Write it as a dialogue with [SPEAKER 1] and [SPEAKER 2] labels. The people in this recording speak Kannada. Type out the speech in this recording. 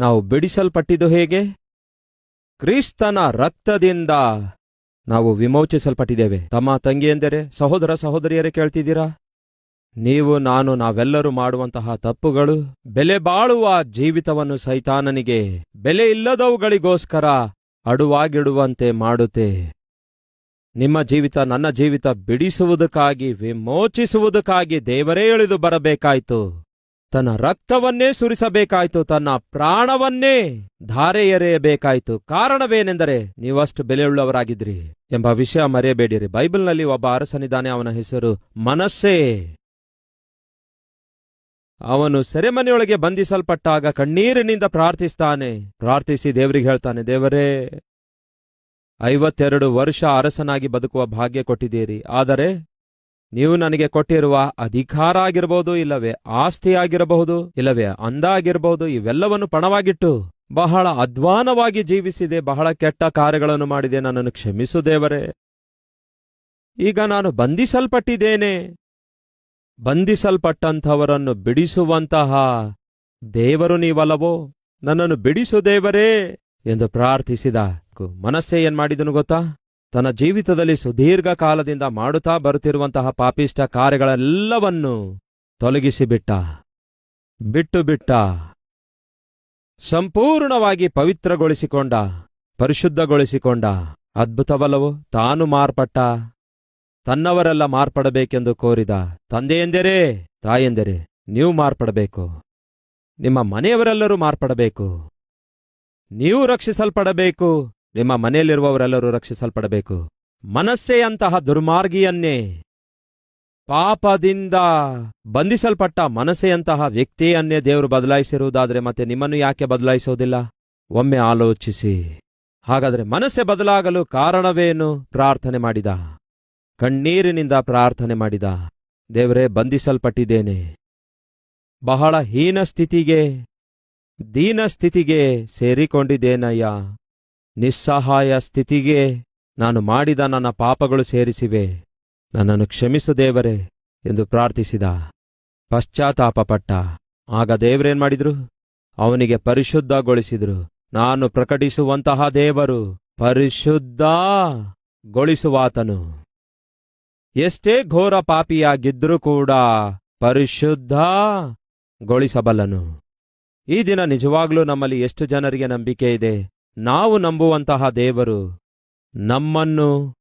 [SPEAKER 1] ನಾವು ಬಿಡಿಸಲ್ಪಟ್ಟಿದ್ದು ಹೇಗೆ? ಕ್ರಿಸ್ತನ ರಕ್ತದಿಂದ ನಾವು ವಿಮೋಚಿಸಲ್ಪಟ್ಟಿದ್ದೇವೆ. ತಮ್ಮ ತಂಗಿಯೆಂದರೆ, ಸಹೋದರ ಸಹೋದರಿಯರೇ ಕೇಳ್ತಿದ್ದೀರಾ? ನೀವು ನಾನು ನಾವೆಲ್ಲರೂ ಮಾಡುವಂತಹ ತಪ್ಪುಗಳು ಬೆಲೆ ಬಾಳುವ ಜೀವಿತವನ್ನು ಸೈತಾನನಿಗೆ ಬೆಲೆ ಇಲ್ಲದವುಗಳಿಗೋಸ್ಕರ ಅಡುವಾಗಿಡುವಂತೆ ಮಾಡುತ್ತೆ. ನಿಮ್ಮ ಜೀವಿತ, ನನ್ನ ಜೀವಿತ ಬಿಡಿಸುವುದಕ್ಕಾಗಿ, ವಿಮೋಚಿಸುವುದಕ್ಕಾಗಿ ದೇವರೇ ಇಳಿದು ಬರಬೇಕಾಯ್ತು. ತನ್ನ ರಕ್ತವನ್ನೇ ಸುರಿಸಬೇಕಾಯ್ತು, ತನ್ನ ಪ್ರಾಣವನ್ನೇ ಧಾರೆ ಎರೆಯಬೇಕಾಯ್ತು. ಕಾರಣವೇನೆಂದರೆ ನೀವಷ್ಟು ಬೆಲೆಯುಳ್ಳವರಾಗಿದ್ರಿ ಎಂಬ ವಿಷಯ ಮರೆಯಬೇಡಿರಿ. ಬೈಬಲ್ನಲ್ಲಿ ಒಬ್ಬ ಅರಸನಿದ್ದಾನೆ, ಅವನ ಹೆಸರು ಮನಸ್ಸೆ. ಅವನು ಸೆರೆಮನೆಯೊಳಗೆ ಬಂಧಿಸಲ್ಪಟ್ಟಾಗ ಕಣ್ಣೀರಿನಿಂದ ಪ್ರಾರ್ಥಿಸ್ತಾನೆ. ಪ್ರಾರ್ಥಿಸಿ ದೇವರಿಗೆ ಹೇಳ್ತಾನೆ, ದೇವರೇ, 52 ವರ್ಷ ಅರಸನಾಗಿ ಬದುಕುವ ಭಾಗ್ಯ ಕೊಟ್ಟಿದ್ದೀರಿ. ಆದರೆ ನೀವು ನನಗೆ ಕೊಟ್ಟಿರುವ ಅಧಿಕಾರ ಆಗಿರಬಹುದು, ಇಲ್ಲವೇ ಆಸ್ತಿ ಆಗಿರಬಹುದು, ಇಲ್ಲವೇ ಅಂದ ಆಗಿರಬಹುದು, ಇವೆಲ್ಲವನ್ನು ಪಣವಾಗಿಟ್ಟು ಬಹಳ ಅಧ್ವಾನವಾಗಿ ಜೀವಿಸಿದೆ, ಬಹಳ ಕೆಟ್ಟ ಕಾರ್ಯಗಳನ್ನು ಮಾಡಿದೆ. ನನ್ನನ್ನು ಕ್ಷಮಿಸು ದೇವರೇ. ಈಗ ನಾನು ಬಂಧಿಸಲ್ಪಟ್ಟಿದ್ದೇನೆ. ಬಂಧಿಸಲ್ಪಟ್ಟಂಥವರನ್ನು ಬಿಡಿಸುವಂತಹ ದೇವರು ನೀವಲ್ಲವೋ? ನನ್ನನ್ನು ಬಿಡಿಸು ದೇವರೇ ಎಂದು ಪ್ರಾರ್ಥಿಸಿದ ಮನಸ್ಸೇ ಏನ್ ಮಾಡಿದನು ಗೊತ್ತಾ? ತನ್ನ ಜೀವಿತದಲ್ಲಿ ಸುದೀರ್ಘ ಕಾಲದಿಂದ ಮಾಡುತ್ತಾ ಬರುತ್ತಿರುವಂತಹ ಪಾಪಿಷ್ಟ ಕಾರ್ಯಗಳೆಲ್ಲವನ್ನೂ ತೊಲಗಿಸಿಬಿಟ್ಟ, ಬಿಟ್ಟು ಸಂಪೂರ್ಣವಾಗಿ ಪವಿತ್ರಗೊಳಿಸಿಕೊಂಡ, ಪರಿಶುದ್ಧಗೊಳಿಸಿಕೊಂಡ. ಅದ್ಭುತವಲ್ಲವೋ? ತಾನು ಮಾರ್ಪಟ್ಟ, ತನ್ನವರೆಲ್ಲ ಮಾರ್ಪಡಬೇಕೆಂದು ಕೋರಿದ. ತಂದೆಯೆಂದರೆ, ತಾಯೆಂದರೆ, ನೀವು ಮಾರ್ಪಡಬೇಕು. ನಿಮ್ಮ ಮನೆಯವರೆಲ್ಲರೂ ಮಾರ್ಪಡಬೇಕು. ನೀವು ರಕ್ಷಿಸಲ್ಪಡಬೇಕು. ನಿಮ್ಮ ಮನೆಯಲ್ಲಿರುವವರೆಲ್ಲರೂ ರಕ್ಷಿಸಲ್ಪಡಬೇಕು. ಮನಸ್ಸೆಯಂತಹ ದುರ್ಮಾರ್ಗಿಯನ್ನೇ, ಪಾಪದಿಂದ ಬಂಧಿಸಲ್ಪಟ್ಟ ಮನಸ್ಸೆಯಂತಹ ವ್ಯಕ್ತಿಯನ್ನೇ ದೇವರು ಬದಲಾಯಿಸಿರುವುದಾದರೆ ಮತ್ತೆ ನಿಮ್ಮನ್ನು ಯಾಕೆ ಬದಲಾಯಿಸೋದಿಲ್ಲ? ಒಮ್ಮೆ ಆಲೋಚಿಸಿ. ಹಾಗಾದರೆ ಮನಸ್ಸೆ ಬದಲಾಗಲು ಕಾರಣವೇನು? ಪ್ರಾರ್ಥನೆ ಮಾಡಿದ, ಕಣ್ಣೀರಿನಿಂದ ಪ್ರಾರ್ಥನೆ ಮಾಡಿದ. ದೇವರೇ, ಬಂಧಿಸಲ್ಪಟ್ಟಿದ್ದೇನೆ, ಬಹಳ ದೀನ ಸ್ಥಿತಿಗೆ ಸೇರಿಕೊಂಡಿದ್ದೇನಯ್ಯ. ನಿಸ್ಸಹಾಯ ಸ್ಥಿತಿಗೆ ನಾನು ಮಾಡಿದ ನನ್ನ ಪಾಪಗಳು ಸೇರಿಸಿವೆ. ನನ್ನನ್ನು ಕ್ಷಮಿಸು ದೇವರೇ ಎಂದು ಪ್ರಾರ್ಥಿಸಿದ, ಪಶ್ಚಾತ್ತಾಪಪಟ್ಟ. ಆಗ ದೇವರೇನ್ ಮಾಡಿದ್ರು? ಅವನಿಗೆ ಪರಿಶುದ್ಧಗೊಳಿಸಿದ್ರು. ನಾನು ಪ್ರಕಟಿಸುವಂತಹ ದೇವರು ಪರಿಶುದ್ಧಗೊಳಿಸುವಾತನು. ಎಷ್ಟೇ ಘೋರ ಪಾಪಿಯಾಗಿದ್ರೂ ಕೂಡ ಪರಿಶುದ್ಧಗೊಳಿಸಬಲ್ಲನು. ಈ ದಿನ ನಿಜವಾಗ್ಲೂ ನಮ್ಮಲ್ಲಿ ಎಷ್ಟು ಜನರಿಗೆ ನಂಬಿಕೆ ಇದೆ? ನಾವು ನಂಬುವಂತಹ ದೇವರು ನಮ್ಮನ್ನು